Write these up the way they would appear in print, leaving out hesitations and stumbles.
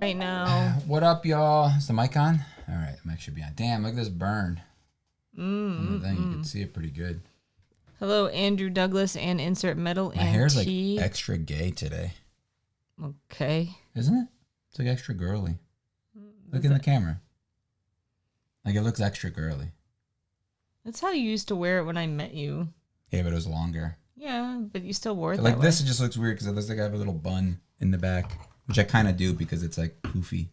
right now. What up, y'all? Is the mic on? All right, I'm actually be on. Damn, look at this burn. On the thing, you can see it pretty good. Hello, Andrew Douglas and Insert Metal. My and hair's tea. like extra gay today. Okay. Isn't it? It's like extra girly. Look in the camera. Like it looks extra girly. That's how you used to wear it when I met you. Yeah, but it was longer. Yeah, but you still wore it Like that this, way. it just looks weird because it looks like I have a little bun in the back, which I kind of do because it's like poofy.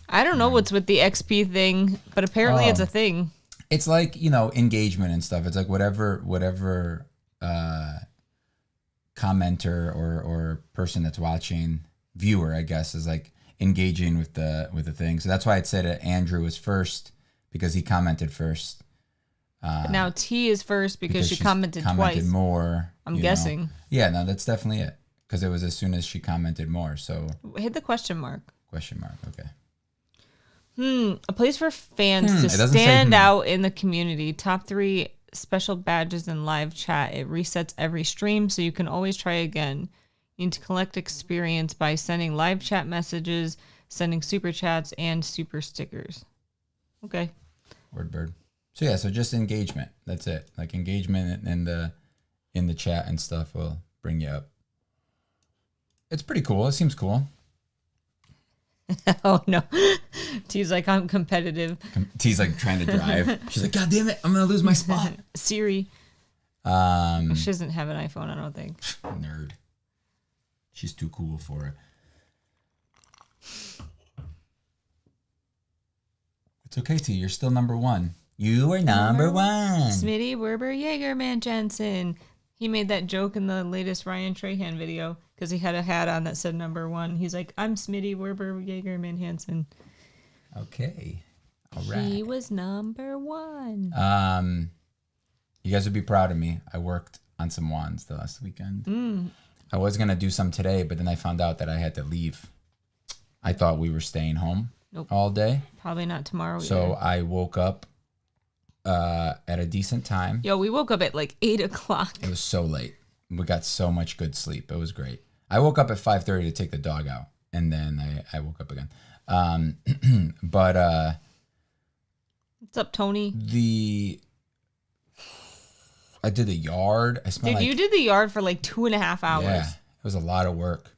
I don't know what's with the XP thing, but apparently it's a thing. It's like, you know, engagement and stuff. It's like whatever commenter or person that's watching, viewer, I guess, is like engaging with the thing. So that's why it said Andrew was first because he commented first. But now T is first because she commented twice. More. I'm guessing. Know. Yeah, no, that's definitely it. Because it was as soon as she commented more. So hit the question mark. Question mark. Okay. A place for fans to stand out in the community. Top 3 special badges in live chat. It resets every stream, so you can always try again. You need to collect experience by sending live chat messages, sending super chats, and super stickers. Okay. Word bird. So yeah, so just engagement. That's it. Like engagement in the chat and stuff will bring you up. It's pretty cool. It seems cool. Oh no. T's like, I'm competitive. T's like trying to drive. She's like, God damn it, I'm gonna lose my spot. Siri. She doesn't have an iPhone, I don't think. Nerd. She's too cool for it. It's okay, T. You're still number 1. You are number 1. Smitty Werber Jaegerman Jensen. He made that joke in the latest Ryan Trahan video because he had a hat on that said number 1. He's like, I'm Smitty Werber Jaegerman Hansen. Okay. All right. He was number 1. You guys would be proud of me. I worked on some wands the last weekend. I was going to do some today, but then I found out that I had to leave. I thought we were staying home all day. Probably not tomorrow So either. I woke up at a decent time. Yo, we woke up at like 8 o'clock. It was so late. We got so much good sleep. It was great. I woke up at 5:30 to take the dog out, and then I woke up again. But What's up, Tony? I did the yard. I spent Dude, you did the yard for like 2.5 hours. Yeah, it was a lot of work.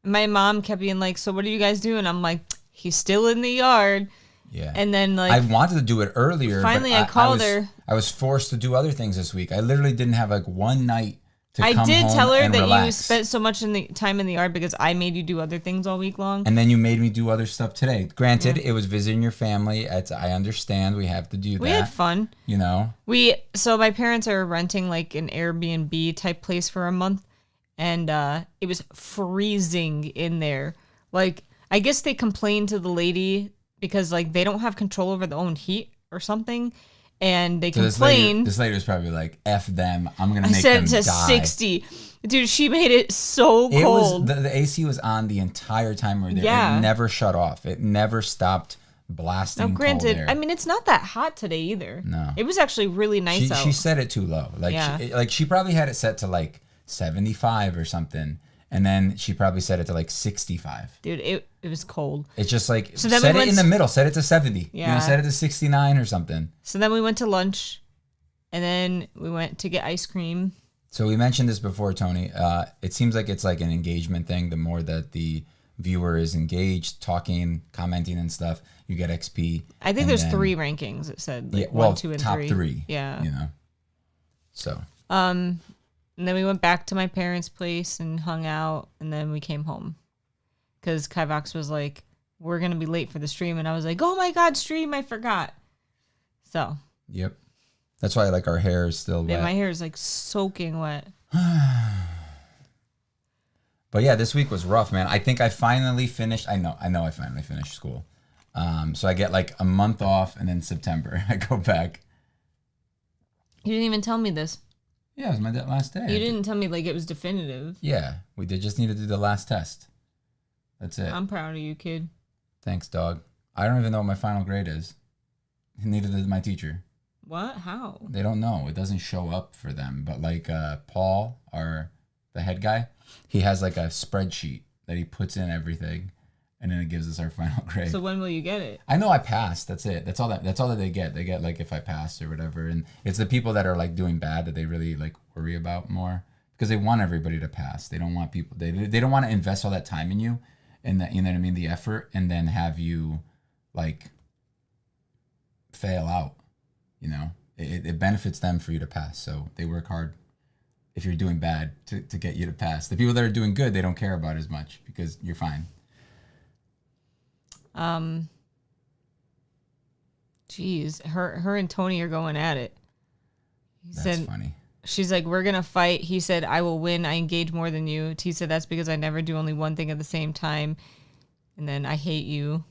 My mom kept being like, so what are you guys doing? I'm like, he's still in the yard. Yeah. And then like I wanted to do it earlier. Finally, but I called her. I was forced to do other things this week. I literally didn't have like one night to I come did home tell her and that relax. you spent so much time in the yard because I made you do other things all week long. And then you made me do other stuff today. Granted, it was visiting your family. I understand we have to do that. We had fun. You know? So my parents are renting like an Airbnb type place for a month, and it was freezing in there. Like, I guess they complained to the lady because like they don't have control over their own heat or something. And they complained. This lady was probably like, F them. I'm going to I make set them it to die. 60. Dude, she made it so cold. The AC was on the entire time we were there. Yeah. It never shut off. It never stopped blasting Now, granted, cold air. I mean, it's not that hot today either. No. It was actually really nice out. She set it too low. Like, Yeah. she probably had it set to like 75 or something. And then she probably set it to like 65. Dude, it was cold. It's just like, So then set we it in the middle. Set it to 70. Yeah. You know, set it to 69 or something. So then we went to lunch, and then we went to get ice cream. So we mentioned this before, Tony. It seems like it's like an engagement thing. The more that the viewer is engaged, talking, commenting and stuff, you get XP. I think there's 3 rankings. It said like 1, 2, and top 3. 3. Yeah. You know. So. And then we went back to my parents' place and hung out, and then we came home. Because Kivox was like, we're going to be late for the stream. And I was like, oh my God, stream, I forgot. So. Yep. That's why like our hair is still wet. Yeah, my hair is like soaking wet. But yeah, this week was rough, man. I think I finally finished. I know I finally finished school. So I get like a month off, and then September I go back. You didn't even tell me this. Yeah, it was my last day. You didn't tell me like it was definitive. Yeah, we just need to do the last test. That's it. I'm proud of you, kid. Thanks, dog. I don't even know what my final grade is. Neither does my teacher. What? How? They don't know. It doesn't show up for them. But like Paul, the head guy, he has like a spreadsheet that he puts in everything. and then it gives us our final grade. So when will you get it? I know I passed. That's it. That's all that they get. They get like if I passed or whatever. And it's the people that are like doing bad that they really like worry about more because they want everybody to pass. They don't want people. They don't want to invest all that time in you, and that, you know what I mean, the effort, and then have you like fail out. You know, it benefits them for you to pass. So they work hard. If you're doing bad to get you to pass. The people that are doing good, they don't care about as much because you're fine. Geez, her and Tony are going at it. That's funny. She's like, we're gonna fight. He said, I will win. I engage more than you. T said, that's because I never do only one thing at the same time. And then I hate you.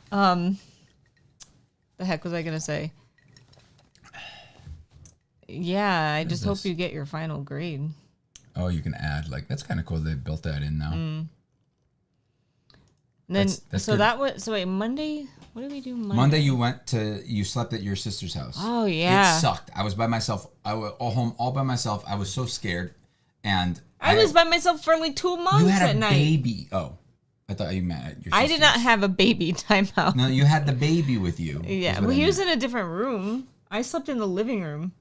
The heck was I gonna say? Yeah, I just hope you get your final grade. Oh, you can add, like, that's kind of cool. They built that in now. And then, that's so good. that was, so wait, Monday, what did we do Monday? Monday you slept at your sister's house. Oh, yeah. It sucked. I was by myself. I was home all by myself. I was so scared. And I was by myself for like 2 months you had at a night. Baby. Oh, I thought you meant at your sister's. I did not have a baby. Timeout. No, you had the baby with you. Yeah, well, he was in a different room. I slept in the living room.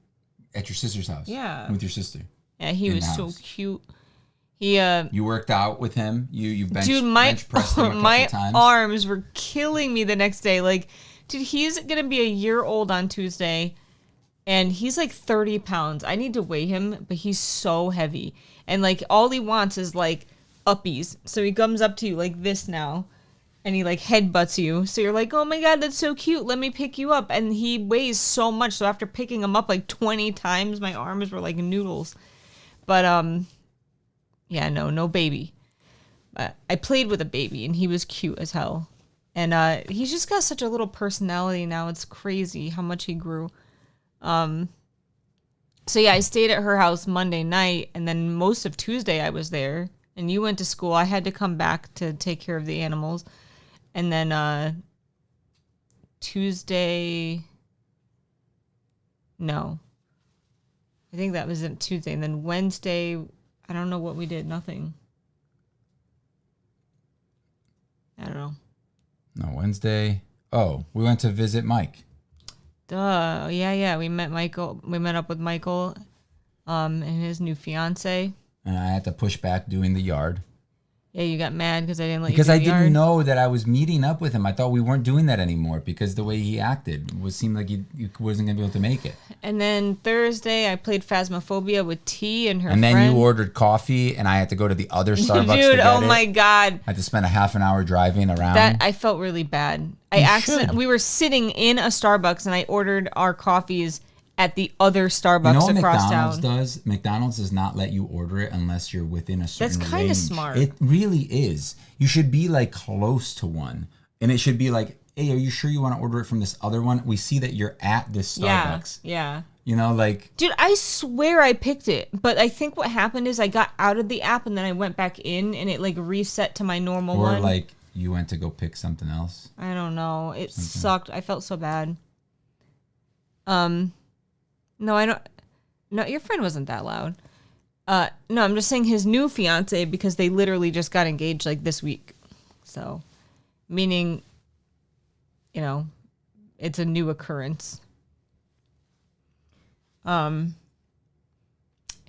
At your sister's house? Yeah. With your sister? Yeah, he was so cute. He You worked out with him? You bench pressed him a couple my times? arms were killing me the next day. Like, dude, he's going to be a year old on Tuesday, and he's like 30 pounds. I need to weigh him, but he's so heavy. And, like, all he wants is, like, uppies. So he comes up to you like this now. And he like headbutts you. So you're like, oh my God, that's so cute. Let me pick you up. And he weighs so much. So after picking him up like 20 times, my arms were like noodles. But yeah, no baby. I played with a baby and he was cute as hell. And he's just got such a little personality now. It's crazy how much he grew. So yeah, I stayed at her house Monday night. And then most of Tuesday I was there. And you went to school. I had to come back to take care of the animals. And then Tuesday, no. I think that was it Tuesday. And then Wednesday, I don't know what we did. Nothing. I don't know. No, Wednesday. Oh, we went to visit Mike. Duh. Yeah. We met Michael. We met up with Michael and his new fiance. And I had to push back doing the yard. Yeah, you got mad because I didn't let you Because do I the didn't yard. know that I was meeting up with him. I thought we weren't doing that anymore because the way he acted seemed like he wasn't going to be able to make it. And then Thursday, I played Phasmophobia with T and her And friend. then you ordered coffee, and I had to go to the other Starbucks to Dude, get oh it. my God. I had to spend a half an hour driving around. That I felt really bad. We were sitting in a Starbucks, and I ordered our coffees at the other Starbucks what across McDonald's town. does? McDonald's does not let you order it unless you're within a certain That's kind of range. smart. It really is. You should be like close to one. And it should be like, hey, are you sure you want to order it from this other one? We see that you're at this Starbucks. Yeah. You know, like... Dude, I swear I picked it. But I think what happened is I got out of the app and then I went back in and it like reset to my normal one. Or like you went to go pick something else. I don't know. It sucked. I felt so bad. No, I don't. No, your friend wasn't that loud. No, I'm just saying his new fiance because they literally just got engaged like this week. So, meaning, you know, it's a new occurrence. And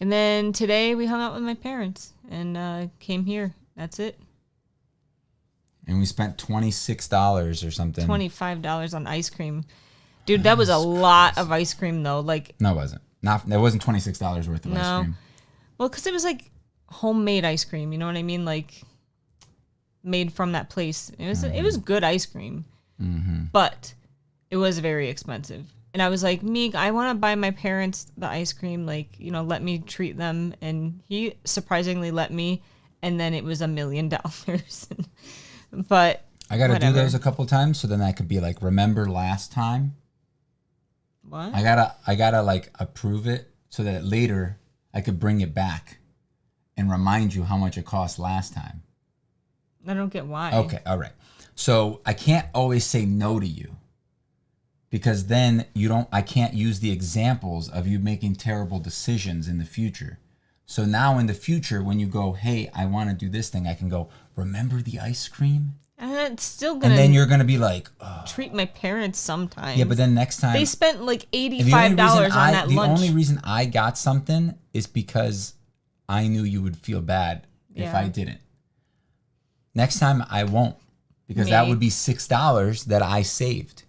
then today we hung out with my parents and came here. That's it. And we spent $26 or something. $25 on ice cream. Dude, that was a lot of ice cream, though. Like, no, it wasn't. It wasn't $26 worth of ice cream. Well, because it was like homemade ice cream. You know what I mean? Like made from that place. It was good ice cream, but it was very expensive. And I was like, Meek, I want to buy my parents the ice cream. Like, you know, let me treat them. And he surprisingly let me. And then it was $1 million. But I got to do those a couple times so then I could be like, remember last time? What? I gotta like approve it so that later I could bring it back and remind you how much it cost last time. I don't get why. Okay, all right. So I can't always say no to you because then I can't use the examples of you making terrible decisions in the future. So now in the future, when you go, hey, I want to do this thing, I can go, remember the ice cream? And it's still gonna. And then you're gonna be like, oh. Treat my parents sometimes. Yeah, but then next time they spent like $85 on that lunch. The only reason I got something is because I knew you would feel bad if I didn't. Next time I won't, because that would be $6 that I saved.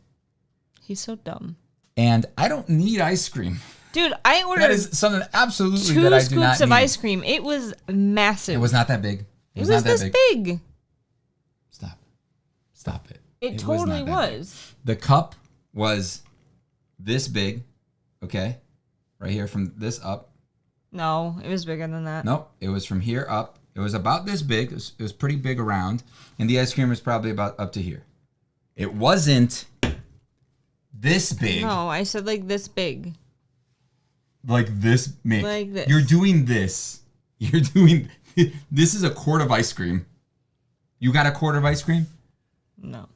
He's so dumb. And I don't need ice cream. Dude, I ordered that is something absolutely that I do not need. 2 scoops of ice cream. It was massive. It was not that big. It was this big. Stop it. It totally was. The cup was this big, okay? Right here from this up. No, it was bigger than that. Nope, it was from here up. It was about this big. It was pretty big around. And the ice cream was probably about up to here. It wasn't this big. No, I said like this big. Like this, Mick. Like this. You're doing this. You're doing... This is a quart of ice cream. You got a quart of ice cream? No.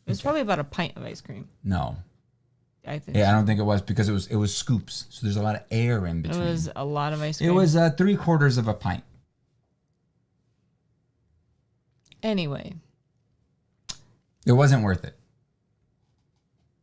It was probably about a pint of ice cream. No. I think. Yeah, I don't think it was because it was scoops. So there's a lot of air in between. It was a lot of ice cream. It was 3/4 of a pint. Anyway. It wasn't worth it.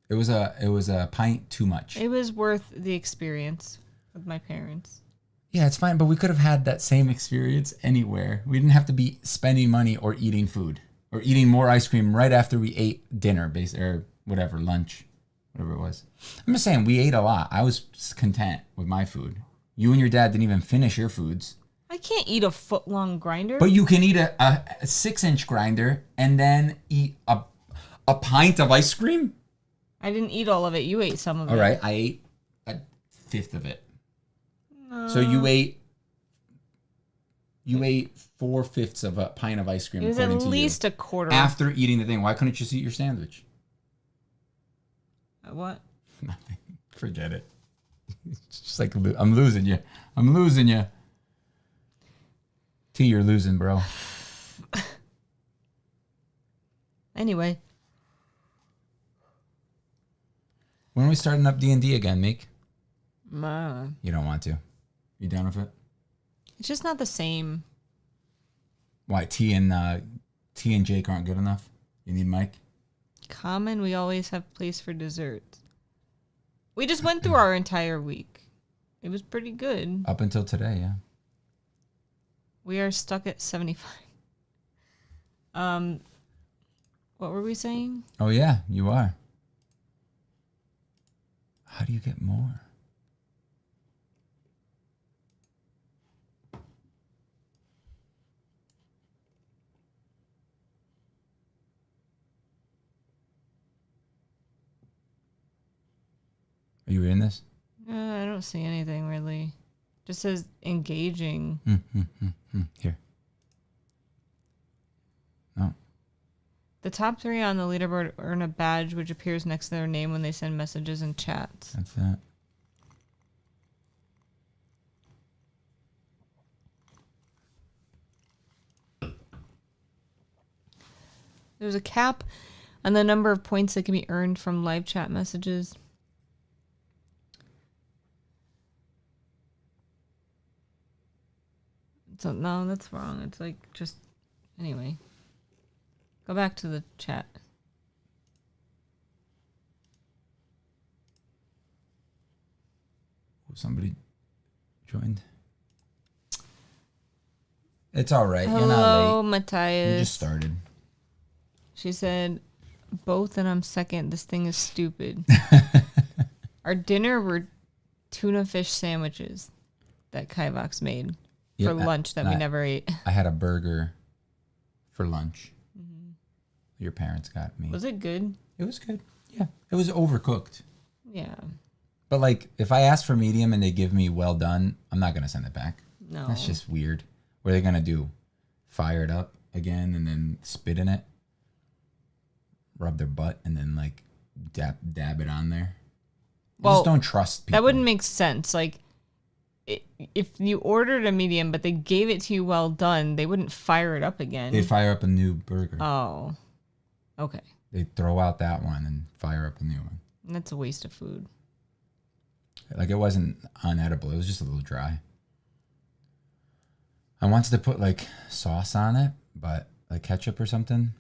It was a pint too much. It was worth the experience with my parents. Yeah, it's fine, but we could have had that same experience anywhere. We didn't have to be spending money or eating food or eating more ice cream right after we ate dinner, or whatever, lunch, whatever it was. I'm just saying, we ate a lot. I was content with my food. You and your dad didn't even finish your foods. I can't eat a foot-long grinder. But you can eat a 6-inch grinder and then eat a pint of ice cream? I didn't eat all of it. You ate some of it. All right, I ate a fifth of it. So you ate 4/5 of a pint of ice cream. It was at least a quarter. After eating the thing. Why couldn't you just eat your sandwich? What? Nothing. Forget it. It's just like, I'm losing you. I'm losing you. T, you're losing, bro. Anyway. When are we starting up D&D again, Meek? You don't want to. You down with it? It's just not the same. Why? T and Jake aren't good enough? You need Mike? Common, we always have place for desserts. We just went through our entire week. It was pretty good. Up until today, yeah. We are stuck at 75. What were we saying? Oh, yeah, you are. How do you get more? Are you reading this? I don't see anything really. Just says engaging. Here. No. The top 3 on the leaderboard earn a badge which appears next to their name when they send messages and chats. That's that. There's a cap on the number of points that can be earned from live chat messages. So, no, that's wrong. It's like just... Anyway. Go back to the chat. Somebody joined. It's all right. Hello, you're not late. Matthias. You just started. She said, both and I'm second. This thing is stupid. Our dinner were tuna fish sandwiches that Kivox made for lunch that we never ate. I had a burger for lunch. Mm-hmm. Your parents got me. Was it good? It was good. Yeah. It was overcooked. Yeah. But like, if I ask for medium and they give me well done, I'm not going to send it back. No. That's just weird. What are they going to do? Fire it up again and then spit in it? Rub their butt and then like dab it on there? I just don't trust people. That wouldn't make sense. Like, if you ordered a medium but they gave it to you well done, they wouldn't fire it up again. They'd fire up a new burger. Oh. Okay. They'd throw out that one and fire up a new one. That's a waste of food. Like, it wasn't unedible. It was just a little dry. I wanted to put like sauce on it, but like ketchup or something.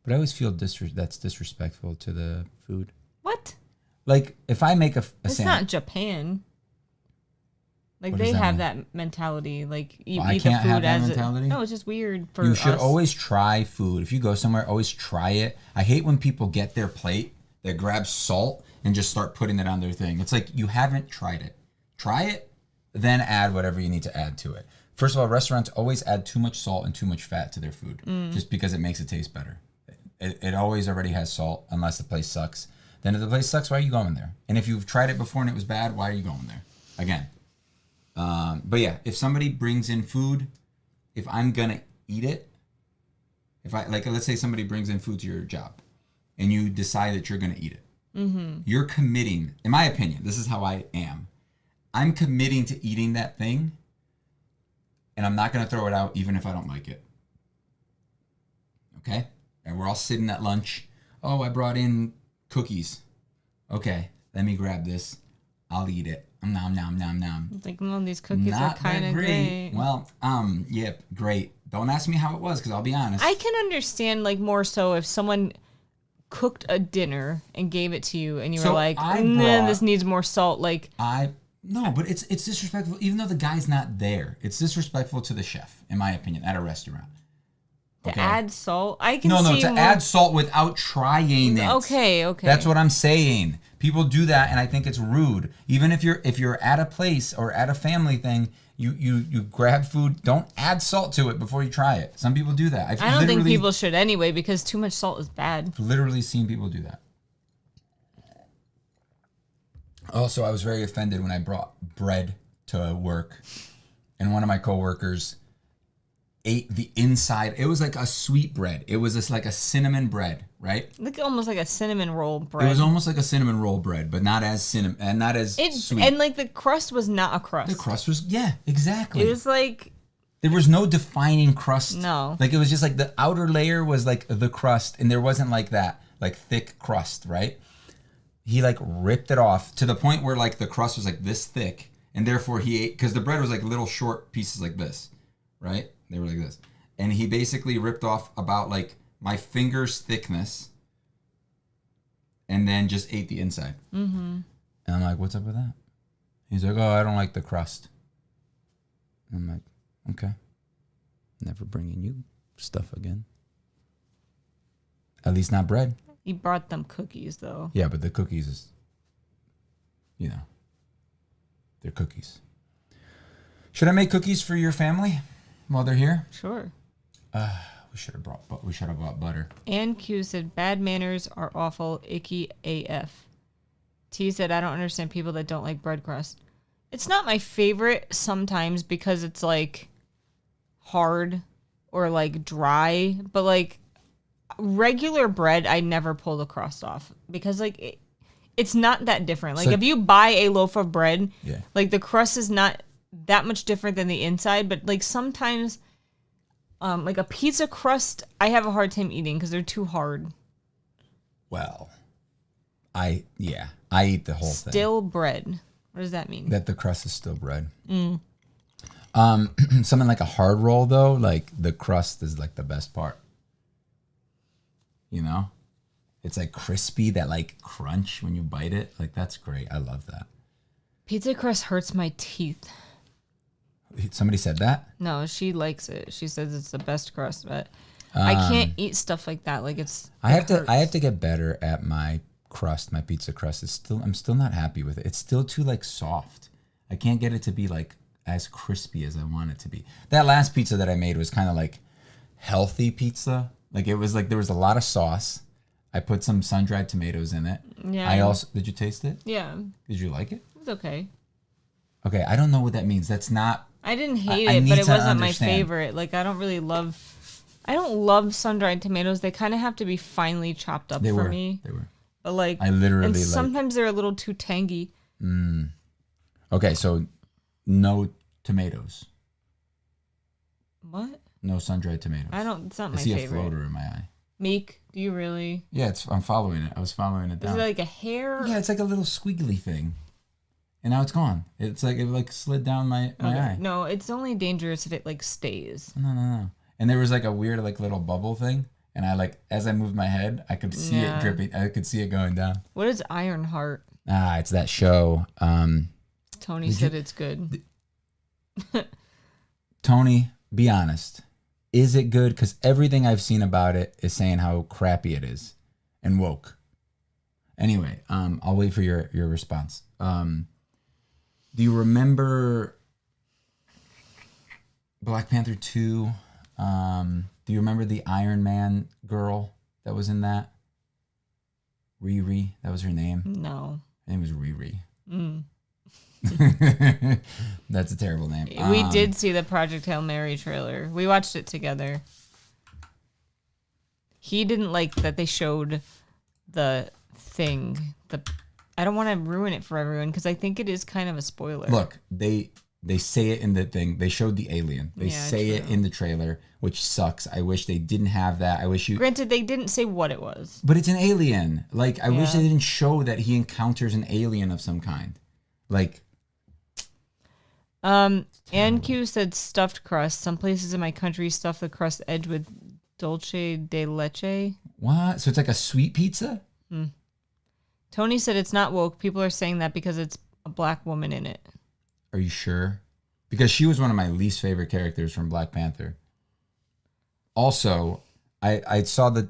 But I always feel that's disrespectful to the food. What? Like if I make it's sandwich. Not Japan. Like they have that mentality. Like you eat the food as mentality? No, it's just weird for us. You should always try food. If you go somewhere, always try it. I hate when people get their plate, they grab salt and just start putting it on their thing. It's like you haven't tried it. Try it, then add whatever you need to add to it. First of all, restaurants always add too much salt and too much fat to their food just because it makes it taste better. It always already has salt unless the place sucks. Then if the place sucks, why are you going there? And if you've tried it before and it was bad, why are you going there? Again. But yeah, if somebody brings in food, if I'm going to eat it, if I like, let's say somebody brings in food to your job and you decide that you're going to eat it, you're committing, in my opinion, this is how I am. I'm committing to eating that thing and I'm not going to throw it out even if I don't like it. Okay? And we're all sitting at lunch. Oh, I brought in cookies. Okay, let me grab this. I'll eat it. Nom, nom, nom, nom. It's like, well, these cookies are kind of great. Well, yeah, great. Don't ask me how it was because I'll be honest. I can understand, like, more so if someone cooked a dinner and gave it to you and you were like, this needs more salt. Like, no, but it's disrespectful. Even though the guy's not there, it's disrespectful to the chef, in my opinion, at a restaurant. To add salt? I can add salt without trying it. Okay. That's what I'm saying. People do that, and I think it's rude. Even if you're at a place or at a family thing, you grab food, don't add salt to it before you try it. Some people do that. I don't think people should anyway, because too much salt is bad. I've literally seen people do that. Also, I was very offended when I brought bread to work, and one of my coworkers ate the inside. It was like a sweet bread. It was just like a cinnamon bread, right? Like almost like a cinnamon roll bread. It was almost like a cinnamon roll bread, but not as cinnamon and not as sweet. And like the crust was not a crust. The crust was exactly. It was like there was no defining crust. No. Like it was just like the outer layer was like the crust, and there wasn't like that like thick crust, right? He like ripped it off to the point where like the crust was like this thick, and therefore he ate because the bread was like little short pieces like this, right? They were like this. And he basically ripped off about like my finger's thickness and then just ate the inside. Mm-hmm. And I'm like, what's up with that? He's like, oh, I don't like the crust. And I'm like, okay. Never bringing you stuff again. At least not bread. He brought them cookies, though. Yeah, but the cookies is, they're cookies. Should I make cookies for your family? While they're here? Sure. We should have bought butter. Ann Q said, bad manners are awful, icky AF. T said, I don't understand people that don't like bread crust. It's not my favorite sometimes because it's like hard or like dry, but like regular bread, I never pull the crust off because like it's not that different. Like if you buy a loaf of bread, like the crust is not that much different than the inside, but like sometimes like a pizza crust I have a hard time eating because they're too hard. Well, I eat the whole thing. Still bread. What does that mean? That the crust is still bread. Something like a hard roll though, like the crust is like the best part. It's like crispy, that like crunch when you bite it. Like that's great. I love that. Pizza crust hurts my teeth. Somebody said that? No, she likes it. She says it's the best crust, but I can't eat stuff like that. Like I have to get better at my crust. My pizza crust I'm still not happy with it. It's still too like soft. I can't get it to be like as crispy as I want it to be. That last pizza that I made was kind of like healthy pizza. Like it was like there was a lot of sauce. I put some sun-dried tomatoes in it. Yeah. Did you taste it? Yeah. Did you like it? It was okay. Okay, I don't know what that means. That's not. I didn't hate it, but it wasn't my favorite. Like I don't love sun-dried tomatoes. They kind of have to be finely chopped up for me. They were. But like I literally and sometimes they're a little too tangy. Okay, so no tomatoes. What? No sun-dried tomatoes. It's not my favorite. I see a floater in my eye. Meek, do you really? Yeah, I'm following it. I was following it down. Is it like a hair? Yeah, it's like a little squiggly thing. and now it's gone. It's like it like slid down my eye. No, it's only dangerous if it like stays. No. And there was like a weird like little bubble thing, and I like as I moved my head, I could see it dripping. I could see it going down. What is Ironheart? It's that show. Tony said it's good. Tony, be honest. Is it good? Because everything I've seen about it is saying how crappy it is and woke. Anyway, I'll wait for your response. Do you remember Black Panther 2? Do you remember the Iron Man girl that was in that? Riri, that was her name? No. Her name was Riri. That's a terrible name. We did see the Project Hail Mary trailer. We watched it together. He didn't like that they showed the thing. I don't want to ruin it for everyone because I think it is kind of a spoiler. Look, they say it in the thing. They showed the alien. They say it in the trailer, which sucks. I wish they didn't have that. I wish you... Granted, they didn't say what it was. But it's an alien. Like, I wish they didn't show that he encounters an alien of some kind. Like... Ann Q said stuffed crust. Some places in my country stuff the crust edge with dulce de leche. What? So it's like a sweet pizza? Tony said it's not woke. People are saying that because it's a black woman in it. Are you sure? Because she was one of my least favorite characters from Black Panther. Also, I saw the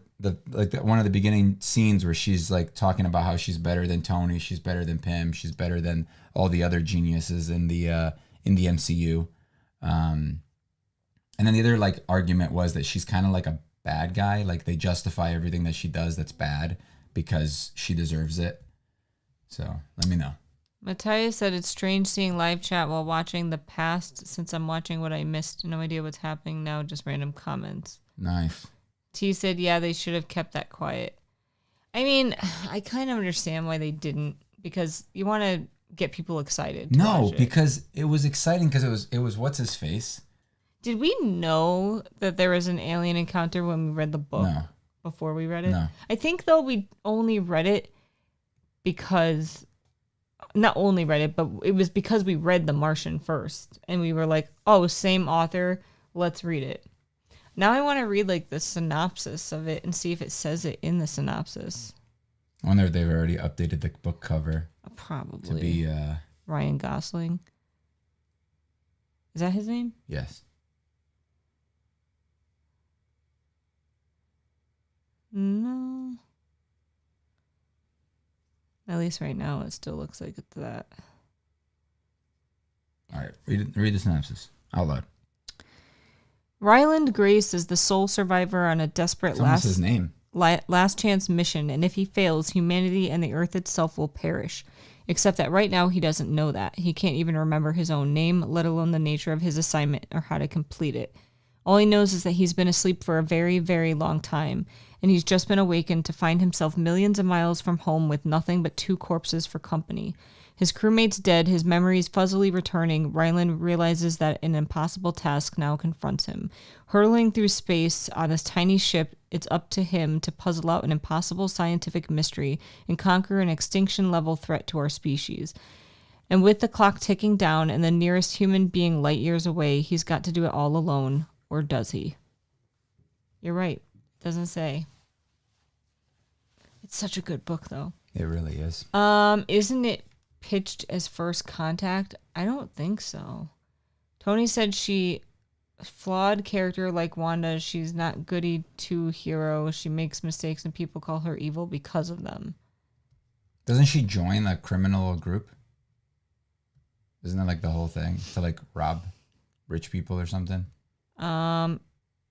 one of the beginning scenes where she's like talking about how she's better than Tony, she's better than Pym, she's better than all the other geniuses in the MCU. And then the other like argument was that she's kind of like a bad guy. Like they justify everything that she does that's bad because she deserves it. So let me know. Matthias said it's strange seeing live chat while watching the past since I'm watching what I missed. No idea what's happening now, just random comments. Nice. T said, yeah, they should have kept that quiet. I mean, I kind of understand why they didn't because you want to get people excited. No, because it was exciting because it was what's his face? Did we know that there was an alien encounter when we read the book? No. Before we read it? No. I think though we only read it because... Not only read it, but it was because we read The Martian first. And we were like, oh, same author, let's read it. Now I want to read like the synopsis of it and see if it says it in the synopsis. I wonder if they've already updated the book cover. Probably. To be Ryan Gosling. Is that his name? Yes. No. At least right now, it still looks like it's that. All right, read the synopsis out loud. Ryland Grace is the sole survivor on a desperate his name. Last chance mission, and if he fails, humanity and the Earth itself will perish. Except that right now, he doesn't know that. He can't even remember his own name, let alone the nature of his assignment or how to complete it. All he knows is that he's been asleep for a very, very long time, and he's just been awakened to find himself millions of miles from home with nothing but 2 corpses for company. His crewmate's dead, his memories fuzzily returning. Ryland realizes that an impossible task now confronts him. Hurtling through space on his tiny ship, it's up to him to puzzle out an impossible scientific mystery and conquer an extinction-level threat to our species. And with the clock ticking down and the nearest human being light years away, he's got to do it all alone. Or does he? You're right. Doesn't say. It's such a good book, though. It really is. Isn't it pitched as First Contact? I don't think so. Tony said she flawed character like Wanda. She's not goody two-hero. She makes mistakes and people call her evil because of them. Doesn't she join a criminal group? Isn't that like the whole thing? To like rob rich people or something?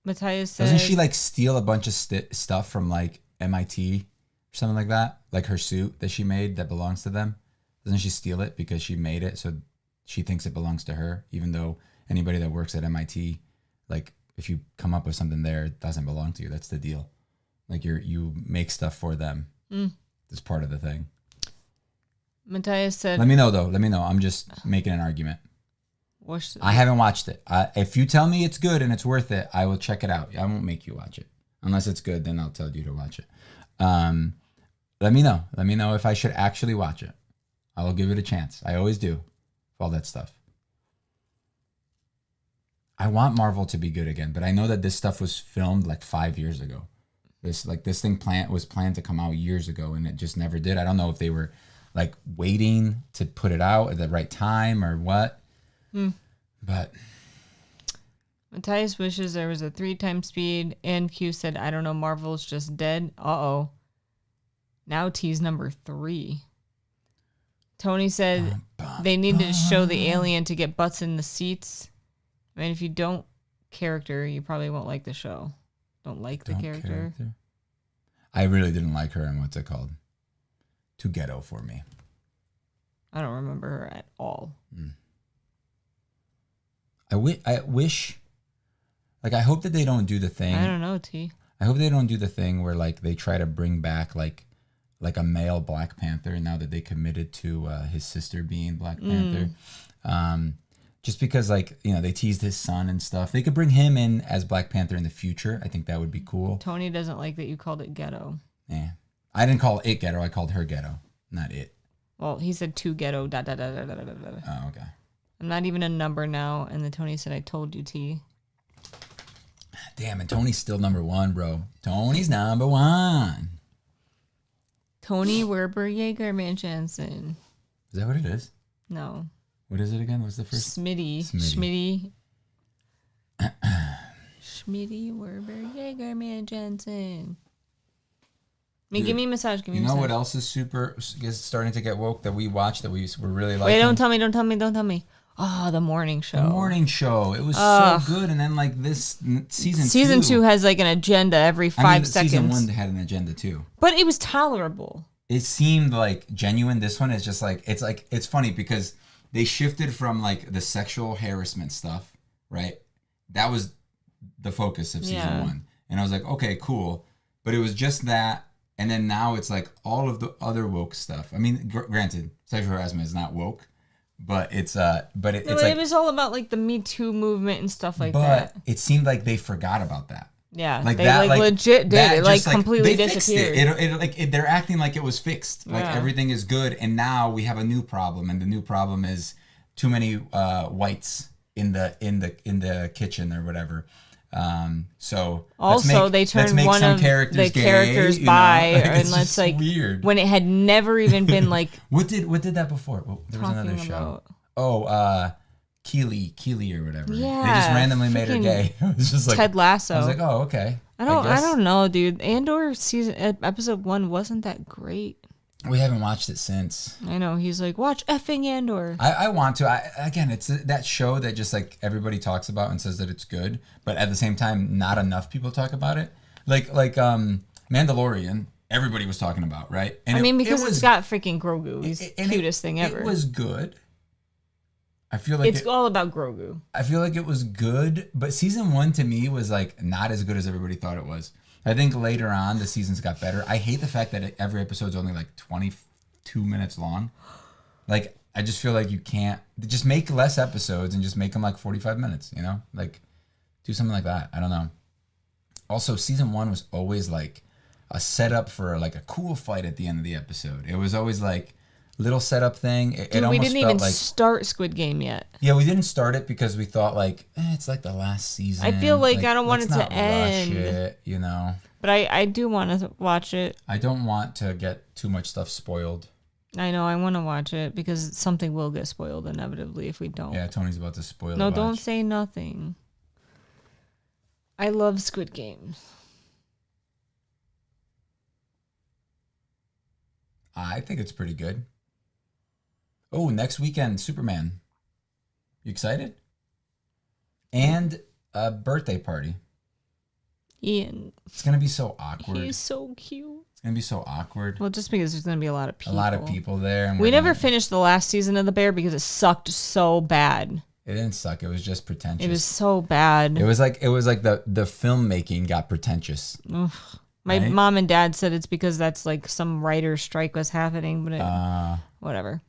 Matthias said... Doesn't she like steal a bunch of stuff from like MIT or something like that? Like her suit that she made that belongs to them? Doesn't she steal it because she made it so she thinks it belongs to her, even though anybody that works at MIT, like if you come up with something there, it doesn't belong to you. That's the deal. Like you make stuff for them. It's part of the thing. Matthias said... Let me know though. Let me know. I'm just making an argument. I haven't watched it. If you tell me it's good and it's worth it, I will check it out. I won't make you watch it. Unless it's good, then I'll tell you to watch it. Let me know. Let me know if I should actually watch it. I will give it a chance. I always do. All that stuff. I want Marvel to be good again, but I know that this stuff was filmed like 5 years ago. This thing was planned to come out years ago, and it just never did. I don't know if they were like waiting to put it out at the right time or what. But Matthias wishes there was a 3 times speed, and Q said, I don't know, Marvel's just dead. Uh-oh. Now T's number 3. Tony said they needed to show the alien to get butts in the seats. I mean, if you don't character, you probably won't like the show. Don't like the character. I really didn't like her in what's it called? Too ghetto for me. I don't remember her at all. I wish, like, I hope that they don't do the thing. I don't know, T. I hope they don't do the thing where, like, they try to bring back, like a male Black Panther now that they committed to his sister being Black Panther. Just because, like, you know, they teased his son and stuff. They could bring him in as Black Panther in the future. I think that would be cool. Tony doesn't like that you called it ghetto. Yeah. I didn't call it ghetto. I called her ghetto, not it. Well, he said too ghetto. Oh, okay. I'm not even a number now. And then Tony said, I told you, T. Damn, and Tony's still number 1, bro. Tony's number 1. Tony Werber Jaegerman Jansen. Is that what it is? No. What is it again? What's the first? Schmitty Werber Jaegerman Jansen. I mean, give me a massage. You know what else is starting to get woke that we watched that we were really liking? Wait, don't tell me. Oh, the morning show. The morning show. It was so good. And then, like, this Season 2 has, like, an agenda every 5 seconds. Season 1 had an agenda, too. But it was tolerable. It seemed, like, genuine. This one is just, it's funny because they shifted from, like, the sexual harassment stuff, right? That was the focus of season 1. And I was like, okay, cool. But it was just that. And then now it's, like, all of the other woke stuff. I mean, granted, sexual harassment is not woke. But it's it was all about, like, the Me Too movement and stuff like that. But it seemed like they forgot about that. Yeah, like they legit did. It like completely disappeared. They're acting like it was fixed. Like everything is good, and now we have a new problem, and the new problem is too many whites in the kitchen or whatever. So also they turned one of the characters bi, and let's like weird when it had never even been like. What did that before? Well, there was another show. Keely or whatever. Yeah, they just randomly made her gay. It was just like Ted Lasso. I was like, oh, okay. I don't know, dude. Andor episode 1 wasn't that great. We haven't watched it since. I know. He's like, watch effing Andor. I want to. Again, it's that show that just like everybody talks about and says that it's good, but at the same time, not enough people talk about it. Like Mandalorian, everybody was talking about, right? And because it's got freaking Grogu. He's the cutest thing ever. It was good. I feel like it's all about Grogu. I feel like it was good, but season 1 to me was like not as good as everybody thought it was. I think later on the seasons got better. I hate the fact that every episode's only like 22 minutes long. Like I just feel like you can't just make less episodes and just make them like 45 minutes, you know? Like do something like that. I don't know. Also, season 1 was always like a setup for like a cool fight at the end of the episode. It was always like little setup thing. We didn't even start Squid Game yet. Yeah, we didn't start it because we thought like, it's like the last season. I feel like I don't want it to end. Rush it, you know. But I do want to watch it. I don't want to get too much stuff spoiled. I know, I want to watch it because something will get spoiled inevitably if we don't. Yeah, Tony's about to spoil it. No, don't say nothing. I love Squid Games. I think it's pretty good. Oh, next weekend, Superman. You excited? And a birthday party. Ian. It's going to be so awkward. He's so cute. It's going to be so awkward. Well, just because there's going to be a lot of people. A lot of people there. And we never finished the last season of The Bear because it sucked so bad. It didn't suck. It was just pretentious. It was so bad. It was like the filmmaking got pretentious. Ugh. My mom and dad said it's because that's like some writer's strike was happening, but whatever.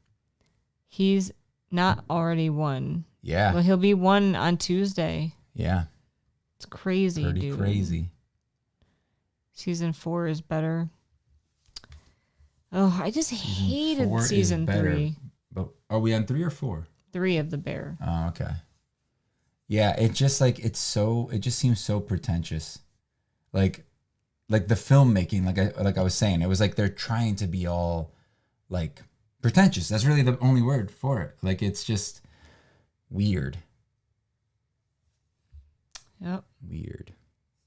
He's not already won. Yeah. Well, he'll be one on Tuesday. Yeah. It's crazy, Pretty dude. crazy. Season 4 is better. Oh, I just hated season 3. But are we on 3 or 4? 3 of The Bear. Oh, okay. Yeah, it just like it just seems so pretentious. Like the filmmaking, like I was saying, it was like they're trying to be all like pretentious. That's really the only word for it. Like it's just weird. Yep. Weird.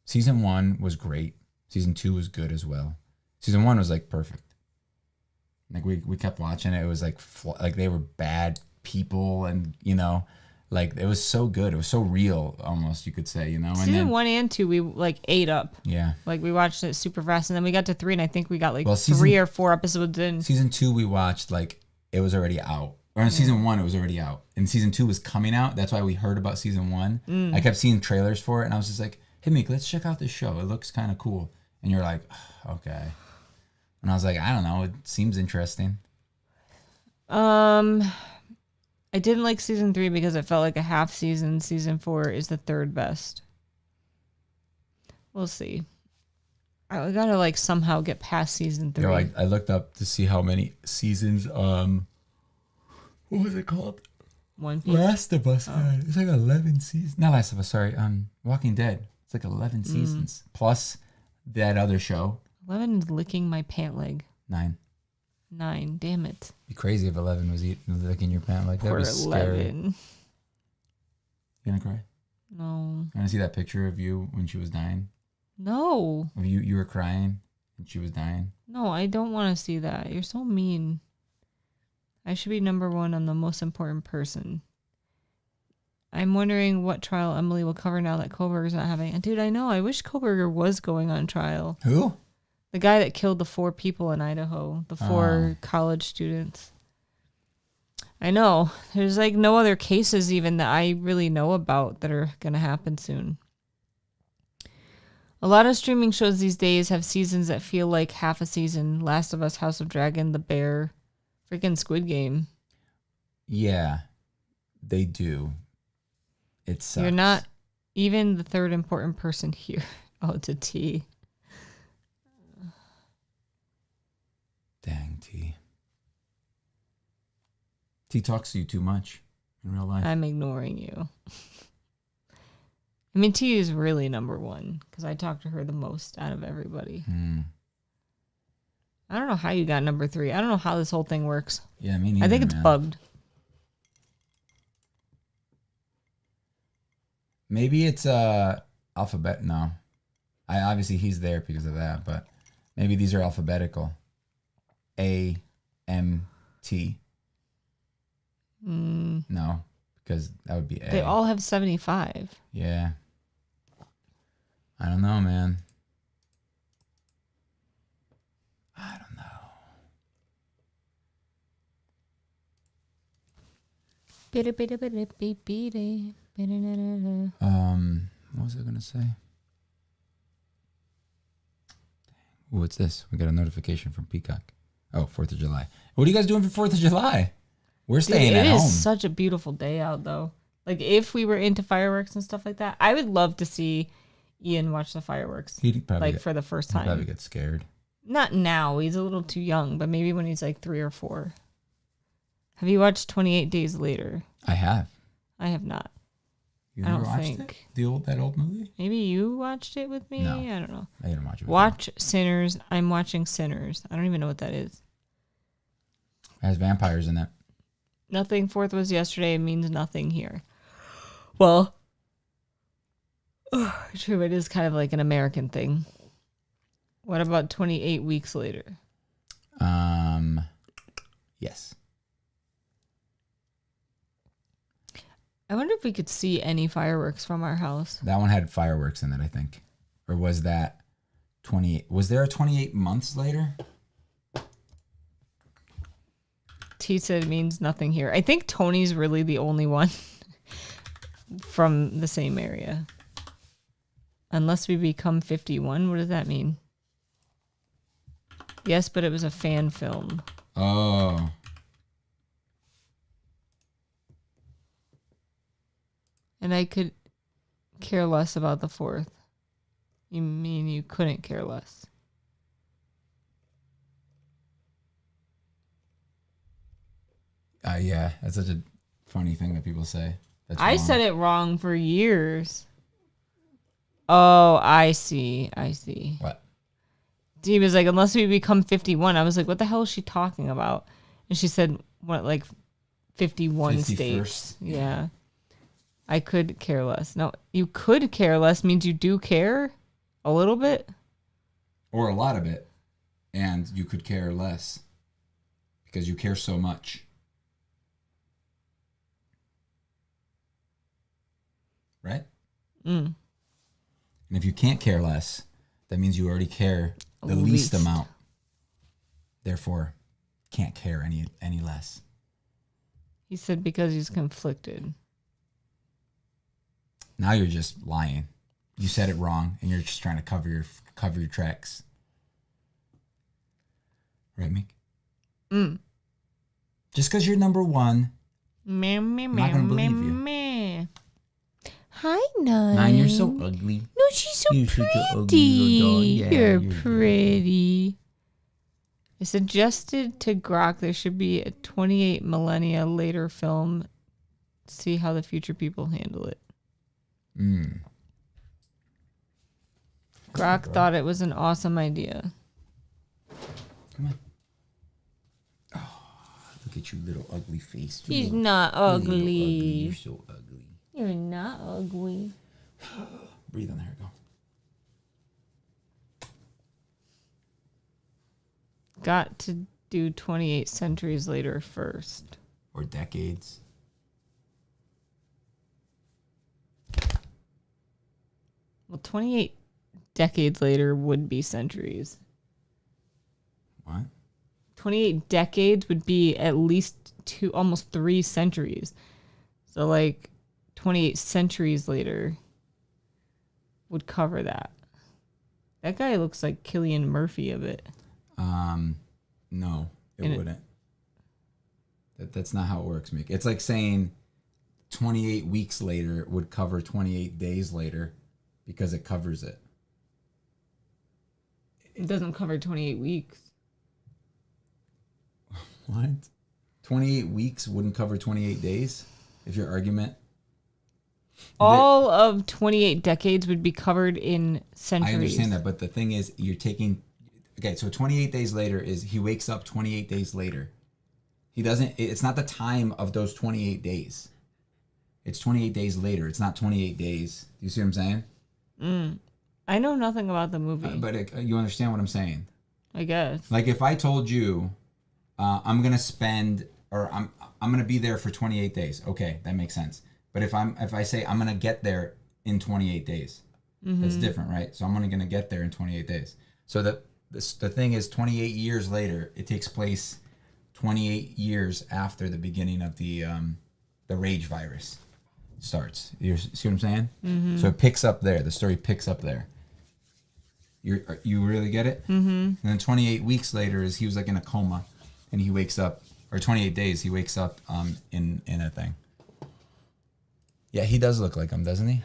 Season 1 was great. Season 2 was good as well. Season 1 was like perfect. Like we kept watching it. It was like they were bad people, and like it was so good. It was so real, almost you could say. Season 1 and 2 we like ate up. Yeah. Like we watched it super fast, and then we got to 3, and I think we got like 3 or 4 episodes in. Season 2 we watched like it was already out. Or in season 1 it was already out, and season 2 was coming out. That's why we heard about season 1. I kept seeing trailers for it, and I was just like, "Hey, Meek, let's check out this show. It looks kind of cool." And you're like, oh, "Okay." And I was like, "I don't know. It seems interesting." I didn't like season 3 because it felt like a half season. Season 4 is the third best. We'll see. I gotta like somehow get past season 3. I looked up to see how many seasons. What was it called? One Piece. Last of Us. It's like 11 seasons. Not Last of Us. Sorry. Walking Dead. It's like 11 seasons plus that other show. 11 is licking my pant leg. 9. Damn it. Be crazy if 11 was licking your pant like that. Would be scary. 11. You gonna cry? No. You wanna see that picture of you when she was dying? No. Of you were crying and she was dying? No, I don't want to see that. You're so mean. I should be number 1 on the most important person. I'm wondering what trial Emily will cover now that Koberger's not having. Dude, I know. I wish Koberger was going on trial. Who? The guy that killed the 4 people in Idaho, the 4 college students. I know. There's like no other cases even that I really know about that are going to happen soon. A lot of streaming shows these days have seasons that feel like half a season. Last of Us, House of Dragon, The Bear, freaking Squid Game. Yeah, they do. It sucks. You're not even the third important person here. Oh, it's a T. Dang, T. T talks to you too much in real life. I'm ignoring you. I mean, T is really number 1 because I talk to her the most out of everybody. I don't know how you got number 3. I don't know how this whole thing works. Yeah, me neither. I think it's bugged. Maybe it's alphabet. No, obviously he's there because of that, but maybe these are alphabetical. A, M, T. No, because that would be A. They all have 75. Yeah. I don't know, man. I don't know. What was I gonna say? Ooh, what's this? We got a notification from Peacock. Oh, 4th of July. What are you guys doing for 4th of July? We're staying at home. It is such a beautiful day out, though. Like, if we were into fireworks and stuff like that, I would love to see Ian watch the fireworks. He'd probably for the first time. He'd probably get scared. Not now. He's a little too young, but maybe when he's like 3 or 4. Have you watched 28 Days Later? I have. I have not. You never watched it? That old movie? Maybe you watched it with me? No. I don't know. I didn't watch it with Watch Sinners. I'm watching Sinners. I don't even know what that is. It has vampires in it. Nothing 4th was yesterday. It means nothing here. Well, true. It is kind of like an American thing. What about 28 weeks later? Yes. I wonder if we could see any fireworks from our house. That one had fireworks in it, I think. Or was that 28? Was there a 28 months later? T said it means nothing here. I think Tony's really the only one from the same area. Unless we become 51. What does that mean? Yes, but it was a fan film. Oh. And I could care less about the 4th. You mean you couldn't care less? Yeah, that's such a funny thing that people say. I said it wrong for years. Oh, I see. What? He was like, unless we become 51. I was like, what the hell is she talking about? And she said, what, like 51 51st? states. Yeah. I could care less. No, you could care less means you do care a little bit. Or a lot of it. And you could care less because you care so much. Right? And if you can't care less, that means you already care the least amount. Therefore, can't care any less. He said because he's conflicted. Now you're just lying. You said it wrong, and you're just trying to cover your tracks. Right, Meek? Just because you're number one, I'm not going to believe you. Hi, Nine. Nine, you're so ugly. No, she's so You're pretty. such an ugly little doll. Yeah, you're pretty. I suggested to Grok there should be a 28 millennia later film. See how the future people handle it. Grok thought it was an awesome idea. Come on. Oh, look at you, little ugly face. He's not ugly. You're so ugly. You're not ugly. Breathe on there. Go. Got to do 28 centuries later first. Or decades. Well, 28 decades later would be centuries. What? 28 decades would be at least almost 3 centuries. So, like, 28 centuries later would cover that. That guy looks like Cillian Murphy a bit. No, it wouldn't. That's not how it works, Mick. It's like saying 28 weeks later would cover 28 days later because it covers it. It doesn't cover 28 weeks. What? 28 weeks wouldn't cover 28 days? If your argument... All of 28 decades would be covered in centuries. I understand that, but the thing is, you're taking... Okay, so 28 days later is he wakes up 28 days later. He doesn't... It's not the time of those 28 days. It's 28 days later. It's not 28 days. Do you see what I'm saying? I know nothing about the movie. But you understand what I'm saying? I guess. Like if I told you, I'm gonna spend, or I'm gonna be there for 28 days. Okay, that makes sense. But if I say I'm gonna get there in 28 days, that's different, right? So I'm only gonna get there in 28 days. So the thing is, 28 years later, it takes place 28 years after the beginning of the rage virus starts. You see what I'm saying? Mm-hmm. So it picks up there. The story picks up there. You really get it? Mm-hmm. And then 28 weeks later is he was like in a coma, and he wakes up, or 28 days he wakes up in a thing. Yeah, he does look like him, doesn't he?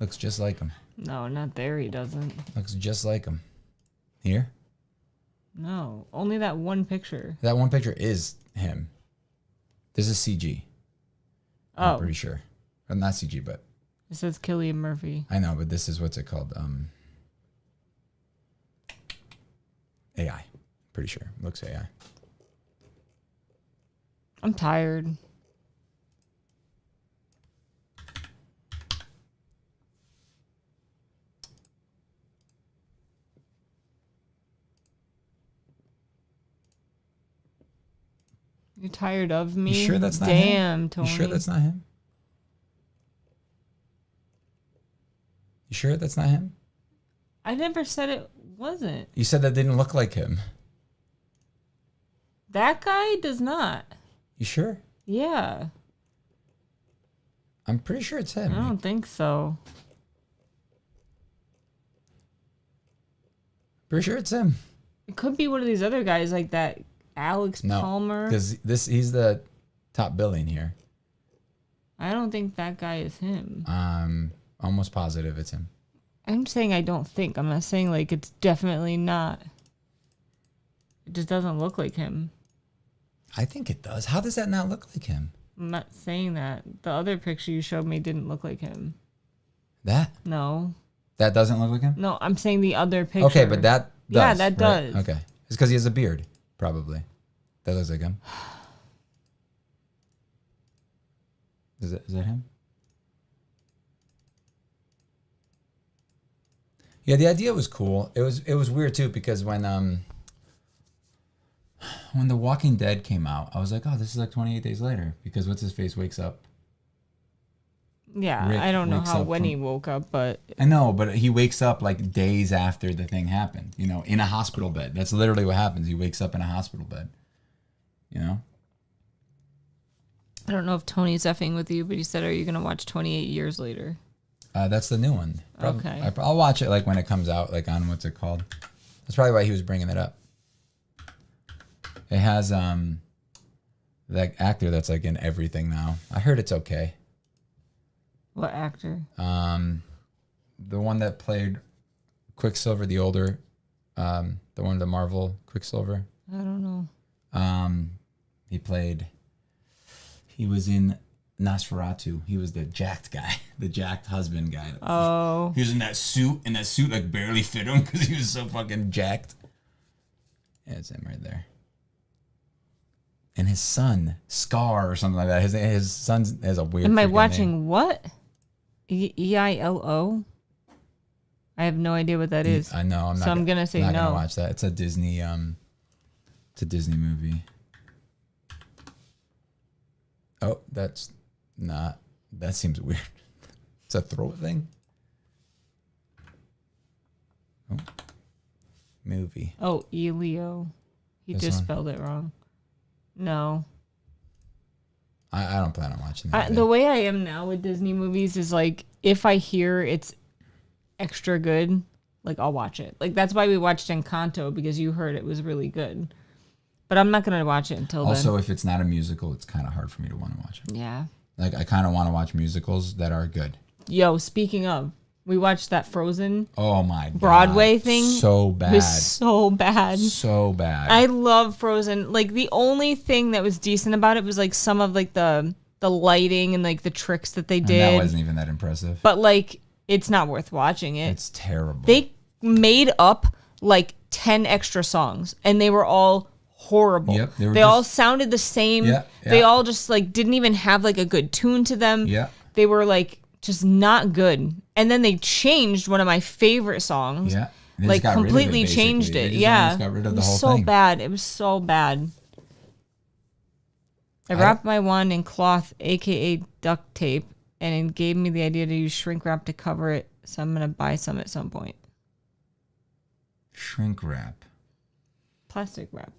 Looks just like him. No, not there. He doesn't. Looks just like him. Here? No, only that one picture. That one picture is him. This is CG. I'm pretty sure. Well, not CG, but it says Cillian Murphy. I know, but this is what's it called? AI. Pretty sure. Looks AI. I'm tired. You're tired of me? You sure that's not him? Damn, Tony. You sure that's not him? You sure that's not him? I never said it wasn't. You said that didn't look like him. That guy does not. You sure? Yeah. I'm pretty sure it's him. I don't think so. Pretty sure it's him. It could be one of these other guys like that Alex Palmer. Because he's the top billing here. I don't think that guy is him. Almost positive it's him. I'm saying I don't think. I'm not saying like it's definitely not. It just doesn't look like him. I think it does. How does that not look like him? I'm not saying that. The other picture you showed me didn't look like him. That? No. That doesn't look like him? No, I'm saying the other picture. Okay, but that does. Yeah, that right? does. Okay. It's because he has a beard, probably. That looks like him. Is that him? Yeah, the idea was cool. It was weird too because when The Walking Dead came out, I was like, oh, this is like 28 days later because what's his face wakes up. Yeah, Rick I don't know wakes how up when he woke up, but I know, but he wakes up like days after the thing happened. You know, in a hospital bed. That's literally what happens. He wakes up in a hospital bed. You know. I don't know if Tony's effing with you, but he said, "Are you gonna watch 28 Years Later?" That's the new one. Okay. I'll watch it like when it comes out, like on what's it called? That's probably why he was bringing it up. It has that actor that's like in everything now. I heard it's okay. What actor? The one that played Quicksilver, the older, the one of the Marvel Quicksilver. I don't know. He was in Nosferatu. He was the jacked guy, the jacked husband guy. Oh. He was in that suit, and that suit like barely fit him because he was so fucking jacked. Yeah, it's him right there. And his son, Scar or something like that. His son has a weird. Am I watching name. what? EILO? I have no idea what that is. I know. I'm gonna say not no. Gonna watch that. It's a Disney. It's a Disney movie. Oh, that's not. That seems weird. It's a throat thing. Oh. Movie. Oh, Elio. He This just one? spelled it wrong. No. I don't plan on watching that. The way I am now with Disney movies is like, if I hear it's extra good, like I'll watch it. Like that's why we watched Encanto, because you heard it was really good. But I'm not gonna watch it until then. Also, if it's not a musical, it's kind of hard for me to want to watch it. Yeah. Like I kind of want to watch musicals that are good. Yo, speaking of, we watched that Frozen. Oh my God. Broadway thing. So bad. It was so bad. So bad. I love Frozen. Like the only thing that was decent about it was like some of like the lighting and like the tricks that they did. And that wasn't even that impressive. But like it's not worth watching it. It's terrible. They made up like 10 extra songs and they were all horrible. Yep, they all sounded the same. Yeah, They all just like didn't even have like a good tune to them. Yeah. They were like just not good. And then they changed one of my favorite songs. Yeah. Like completely changed it. Yeah. Got rid of it the was whole so thing. bad. It was so bad. I wrapped my wand in cloth, aka duct tape, and it gave me the idea to use shrink wrap to cover it. So I'm gonna buy some at some point. Shrink wrap. Plastic wrap.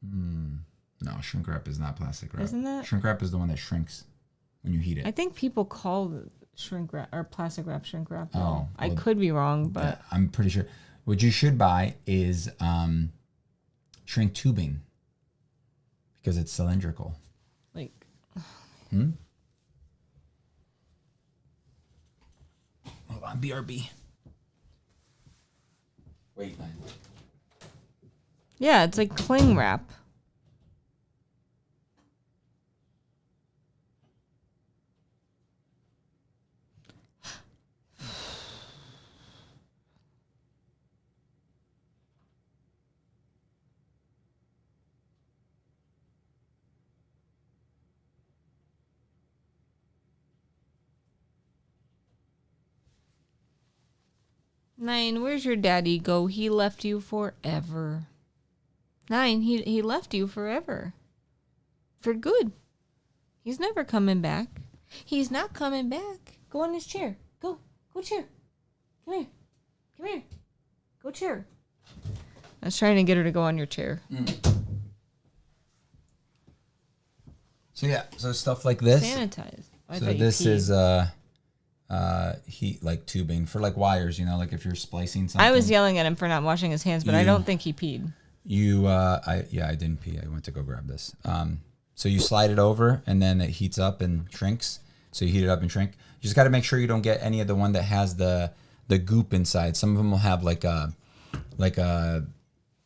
No, shrink wrap is not plastic wrap. Isn't that? Shrink wrap is the one that shrinks when you heat it. I think people call shrink wrap or plastic wrap shrink wrap. Though. Oh, I well, could be wrong, but I'm pretty sure. What you should buy is shrink tubing because it's cylindrical. like, Hold on, BRB. Wait, man. yeah, it's like cling wrap. Nine, where's your daddy go? He left you forever. Nine, he left you forever. For good. He's never coming back. He's not coming back. Go on his chair. Go chair. Come here. Come here. Go chair. I was trying to get her to go on your chair. So yeah, so stuff like this. Sanitize. So this is heat like tubing for like wires, you know, like if you're splicing something. I was yelling at him for not washing his hands, but I don't think he peed. I didn't pee. I went to go grab this. So you slide it over and then it heats up and shrinks. So you heat it up and shrink. You just got to make sure you don't get any of the one that has the goop inside. Some of them will have like a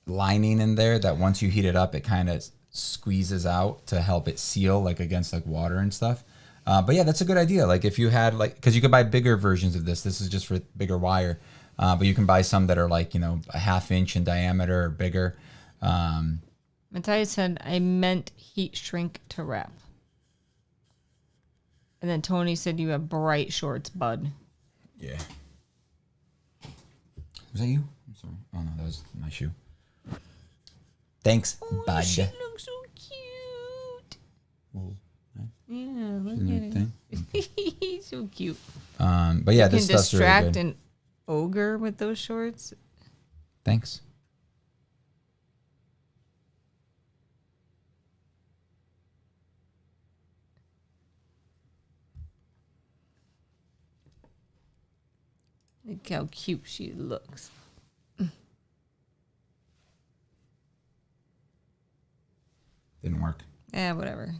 lining in there that once you heat it up, it kind of squeezes out to help it seal like against like water and stuff. But yeah, that's a good idea. Like if you had like, because you could buy bigger versions of this. This is just for bigger wire. But you can buy some that are like, you know, a 1/2 inch in diameter or bigger. Matthias said, I meant heat shrink to wrap. And then Tony said you have bright shorts, bud. Yeah. Was that you? I'm sorry. Oh no, that was my shoe. Thanks, bud. She looks so cute. Whoa. Yeah, look at it. He's so cute. But yeah, this stuff's really good. You can distract an ogre with those shorts. Thanks. Look how cute she looks. Didn't work. Yeah, whatever.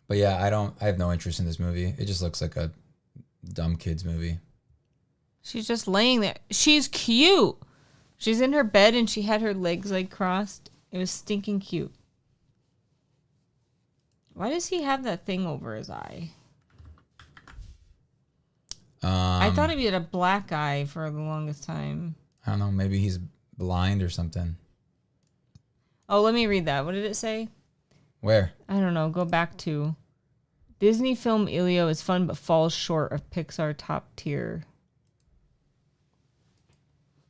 But yeah, I have no interest in this movie. It just looks like a dumb kids movie. She's just laying there. She's cute. She's in her bed and she had her legs like crossed. It was stinking cute. Why does he have that thing over his eye? I thought he had a black eye for the longest time. I don't know. Maybe he's blind or something. Oh, let me read that. What did it say? Where? I don't know. Go back to Disney film Elio is fun but falls short of Pixar top tier.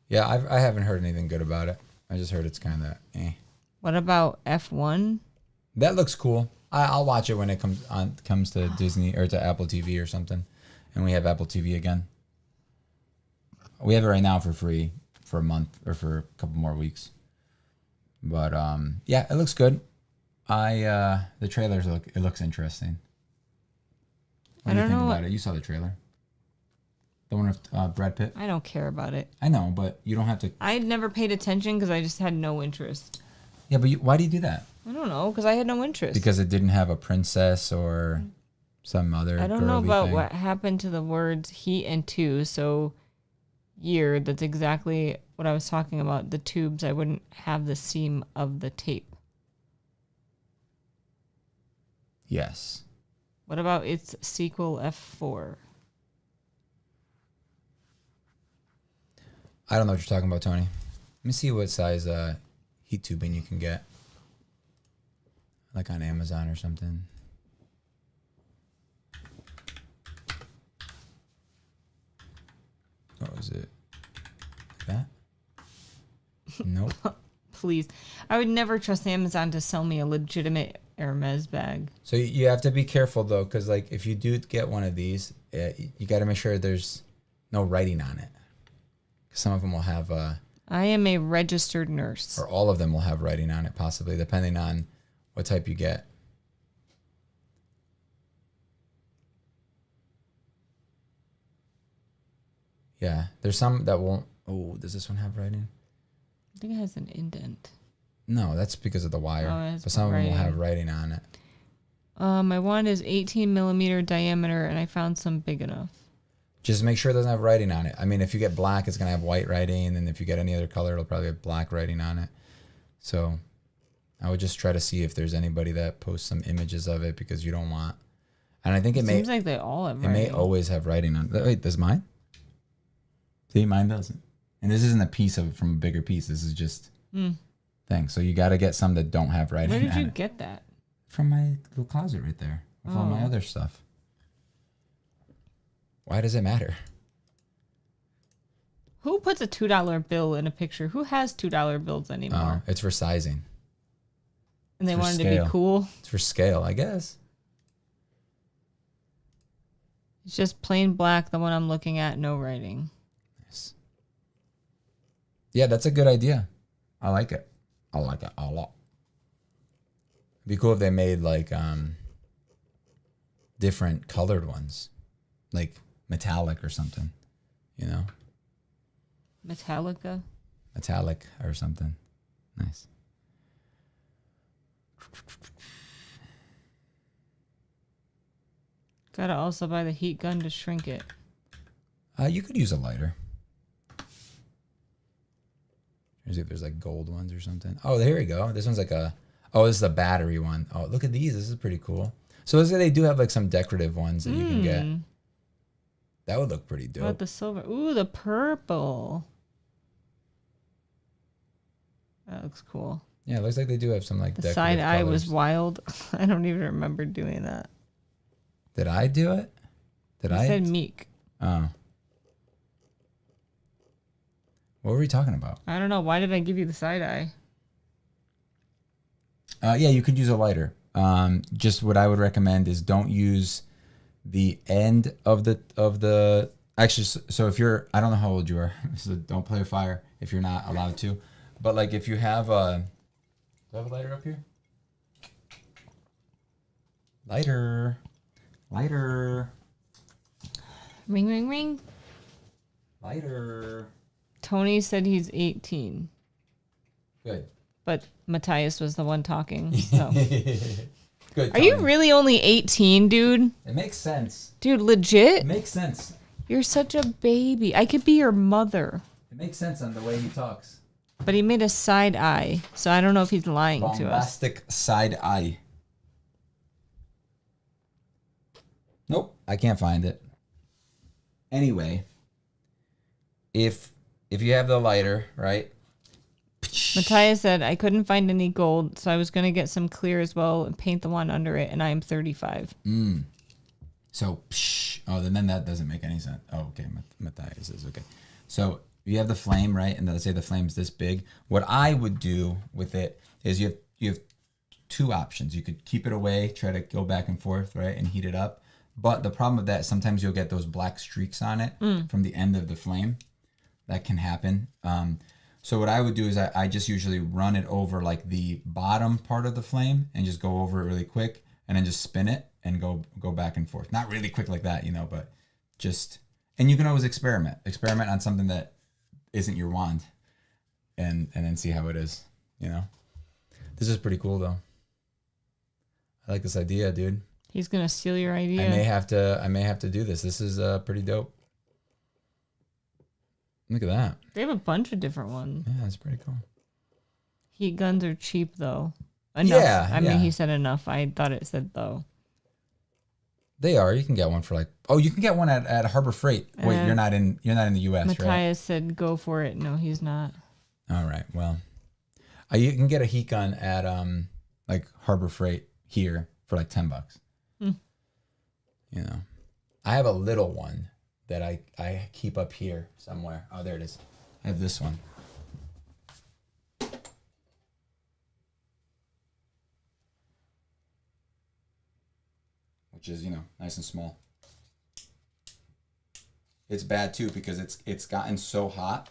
Yeah, I haven't heard anything good about it. I just heard it's kind of eh. What about F1? That looks cool. I'll watch it when it comes to Disney or to Apple TV or something, and we have Apple TV again. We have it right now for free for a month or for a couple more weeks. But yeah, it looks good. The trailers it looks interesting. What do you think about it? You saw the trailer. The one with Brad Pitt? I don't care about it. I know, but you don't have to. I never paid attention because I just had no interest. Yeah, but why do you do that? I don't know, because I had no interest. Because it didn't have a princess or some other I don't know about thing. what happened to the words heat and two, so year, that's exactly what I was talking about. The tubes, I wouldn't have the seam of the tape. Yes. What about its sequel F4? I don't know what you're talking about, Tony. Let me see what size heat tubing you can get. Like on Amazon or something. What was it? That? Nope. Please. I would never trust Amazon to sell me a legitimate Hermes bag. So you have to be careful, though, because like if you do get one of these, you got to make sure there's no writing on it. Some of them will have... I am a registered nurse. Or all of them will have writing on it, possibly, depending on what type you get. Yeah, there's some that won't... Oh, does this one have writing? I think it has an indent. No, that's because of the wire. Oh, but some of them will have writing on it. My wand is 18 millimeter diameter, and I found some big enough. Just make sure it doesn't have writing on it. I mean, if you get black, it's going to have white writing. And if you get any other color, it'll probably have black writing on it. So I would just try to see if there's anybody that posts some images of it because you don't want... And I think it may... Seems like they all have writing. It may always have writing on it. Wait, does mine? See, mine doesn't. And this isn't a piece of it from a bigger piece. This is just thing. So you got to get some that don't have writing on it. Where did you get that? From my little closet right there. With all my other stuff. Why does it matter? Who puts a $2 bill in a picture? Who has $2 bills anymore? It's for sizing. And they wanted to be cool? It's for scale, I guess. It's just plain black, the one I'm looking at, no writing. Nice. Yeah, that's a good idea. I like it. I like it a lot. It'd be cool if they made like different colored ones. Like metallic or something, you know? Metallica? Metallic or something. Nice. Gotta also buy the heat gun to shrink it. You could use a lighter. There's like gold ones or something. Oh, here we go. This one's like a. Oh, this is a battery one. Oh, look at these. This is pretty cool. So they do have like some decorative ones that you can get. That would look pretty dope. What about the silver? Ooh, the purple. That looks cool. Yeah, it looks like they do have some like the side eye was wild. I don't even remember doing that. Did I do it? I said Meek. Oh. What were we talking about? I don't know. Why did I give you the side eye? Yeah, you could use a lighter. Just what I would recommend is don't use the end of the. Actually, so if you're, I don't know how old you are, so don't play with fire if you're not allowed to. But like if you have a, do I have a lighter up here? Lighter. Ring, ring, ring. Lighter. Tony said he's 18. Good. But Matthias was the one talking. So. Good. Are you really only 18, dude? It makes sense. Dude, legit? It makes sense. You're such a baby. I could be your mother. It makes sense on the way he talks. But he made a side eye, so I don't know if he's lying to us. Bombastic side eye. Nope, I can't find it. Anyway, if you have the lighter, right? Matthias said, I couldn't find any gold, so I was going to get some clear as well and paint the one under it, and I am 35. So, oh, then that doesn't make any sense. Oh, okay, Matthias is okay. So you have the flame, right? And let's say the flame's this big. What I would do with it is you have two options. You could keep it away, try to go back and forth, right, and heat it up. But the problem with that, sometimes you'll get those black streaks on it from the end of the flame. That can happen. So what I would do is I just usually run it over like the bottom part of the flame and just go over it really quick and then just spin it and go back and forth. Not really quick like that, but just, and you can always experiment on something that isn't your wand and then see how it is, This is pretty cool though. I like this idea, dude. He's going to steal your idea. I may have to do this. This is pretty dope. Look at that. They have a bunch of different ones. Yeah, that's pretty cool. Heat guns are cheap, though. Enough. Yeah. I mean, he said enough. I thought it said, though. They are. You can get one for like... Oh, you can get one at Harbor Freight. Wait, you're not in the U.S., right? Matthias said go for it. No, he's not. All right. Well, you can get a heat gun at like Harbor Freight here for like $10. I have a little one that I keep up here somewhere. Oh, there it is. I have this one. Which is, nice and small. It's bad too because it's gotten so hot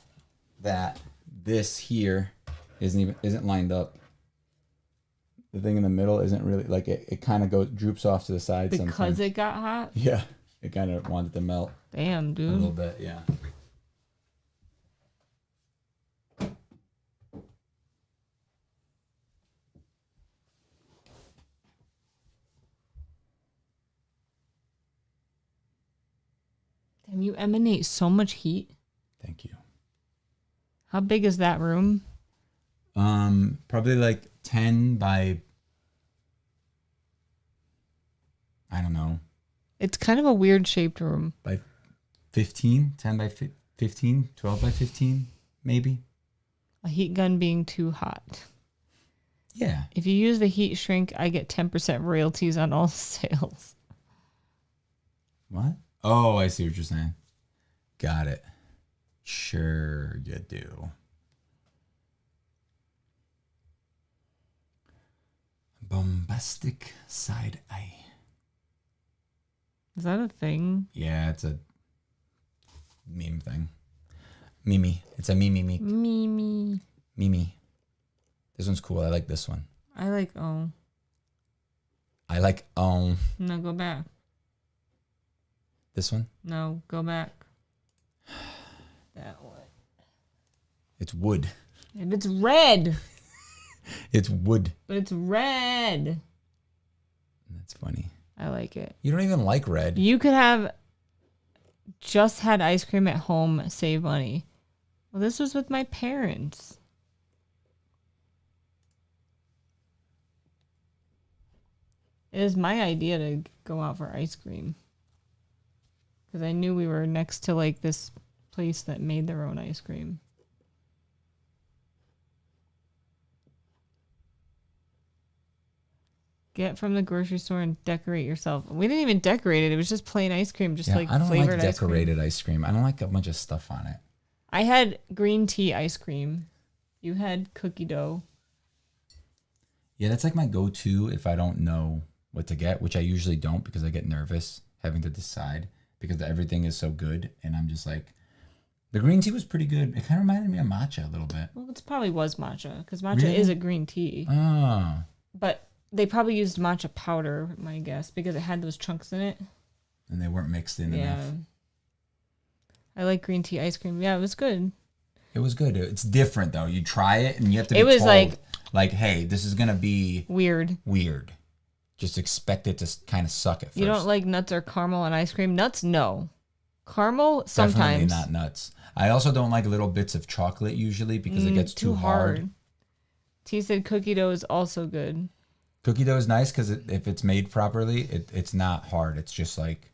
that this here isn't lined up. The thing in the middle isn't really like it kind of droops off to the side because sometimes. It got hot? Yeah. It kind of wanted to melt. Damn, dude. A little bit, yeah. Damn, you emanate so much heat. Thank you. How big is that room? Probably like 10 by, I don't know. It's kind of a weird shaped room. By 15, 10 by 15, 12 by 15, maybe. A heat gun being too hot. Yeah. If you use the heat shrink, I get 10% royalties on all sales. What? Oh, I see what you're saying. Got it. Sure you do. Bombastic side eye. Is that a thing? Yeah, it's a meme thing. Mimi. It's a meme. Mimi. This one's cool. I like this one. I like No, go back. This one? No, go back. That one. It's wood. And it's red. It's wood. But it's red. That's funny. I like it. You don't even like red. You could have just had ice cream at home, save money. Well, this was with my parents. It was my idea to go out for ice cream. Because I knew we were next to like this place that made their own ice cream. Get from the grocery store and decorate yourself. We didn't even decorate it. It was just plain ice cream, just like flavored ice cream. I don't like decorated ice cream. I don't like a bunch of stuff on it. I had green tea ice cream. You had cookie dough. Yeah, that's like my go-to if I don't know what to get, which I usually don't because I get nervous having to decide because everything is so good. And I'm just like, the green tea was pretty good. It kind of reminded me of matcha a little bit. Well, it probably was matcha because matcha is a green tea. Oh. But they probably used matcha powder, my guess, because it had those chunks in it. And they weren't mixed in enough. I like green tea ice cream. Yeah, it was good. It was good. It's different, though. You try it, and you have to be told, like, hey, this is going to be... Weird. Just expect it to kind of suck at first. You don't like nuts or caramel on ice cream? Nuts, no. Caramel, sometimes. Definitely not nuts. I also don't like little bits of chocolate, usually, because it gets too hard. T said cookie dough is also good. Cookie dough is nice because if it's made properly, it's not hard. It's just like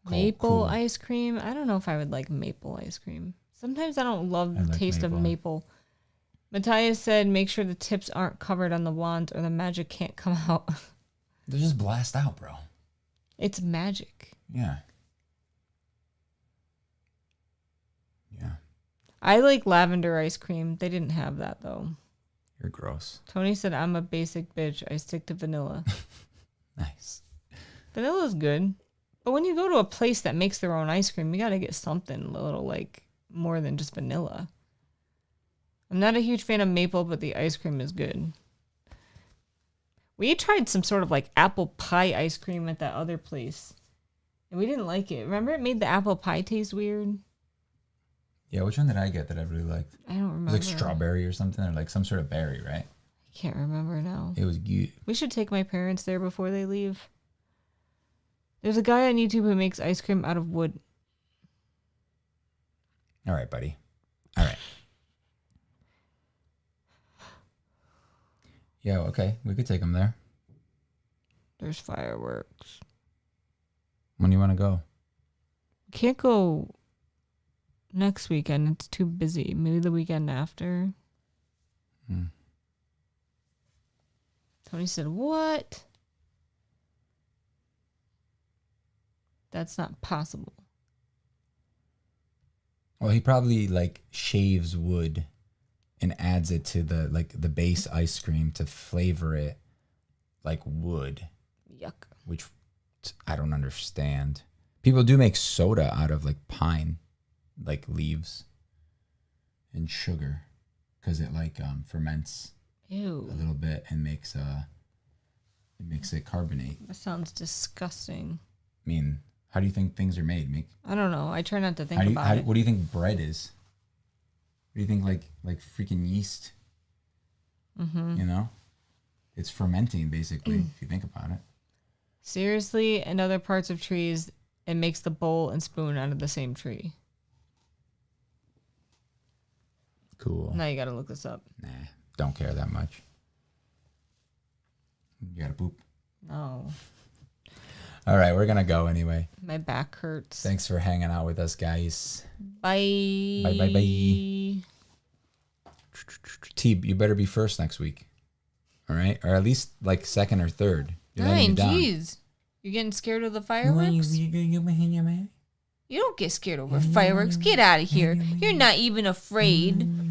maple ice cream. I don't know if I would like maple ice cream. Sometimes I don't love the taste of maple. Matthias said, make sure the tips aren't covered on the wands or the magic can't come out. They just blast out, bro. It's magic. Yeah. Yeah. I like lavender ice cream. They didn't have that, though. You're gross. Tony said, I'm a basic bitch. I stick to vanilla. Nice. Vanilla's good. But when you go to a place that makes their own ice cream, you got to get something a little, like, more than just vanilla. I'm not a huge fan of maple, but the ice cream is good. We tried some sort of, like, apple pie ice cream at that other place. And we didn't like it. Remember it made the apple pie taste weird? Yeah, which one did I get that I really liked? I don't remember. It was like strawberry or something, or like some sort of berry, right? I can't remember now. It was good. We should take my parents there before they leave. There's a guy on YouTube who makes ice cream out of wood. All right, buddy. All right. Yeah, okay. We could take them there. There's fireworks. When do you want to go? Can't go next weekend. It's too busy. Maybe the weekend after. Tony said, what? That's not possible. Well, he probably like shaves wood and adds it to the base ice cream to flavor it like wood. Yuck. Which I don't understand. People do make soda out of like pine, like leaves and sugar, because it like ferments a little bit and makes it carbonate. That sounds disgusting. I mean, how do you think things are made, Meek? I don't know. I try not to think about it. What do you think bread is? What do you think like freaking yeast? Mm-hmm. You know, it's fermenting basically if you think about it. Seriously, in other parts of trees, it makes the bowl and spoon out of the same tree. Cool. Now you gotta look this up. Nah, don't care that much. You gotta poop? No. All right, we're gonna go anyway. My back hurts. Thanks for hanging out with us, guys. Bye. Bye, bye, bye. T, you better be first next week. All right? Or at least like second or third. Fine, jeez. You getting scared of the fireworks? You don't get scared over fireworks. Get out of here. You're not even afraid.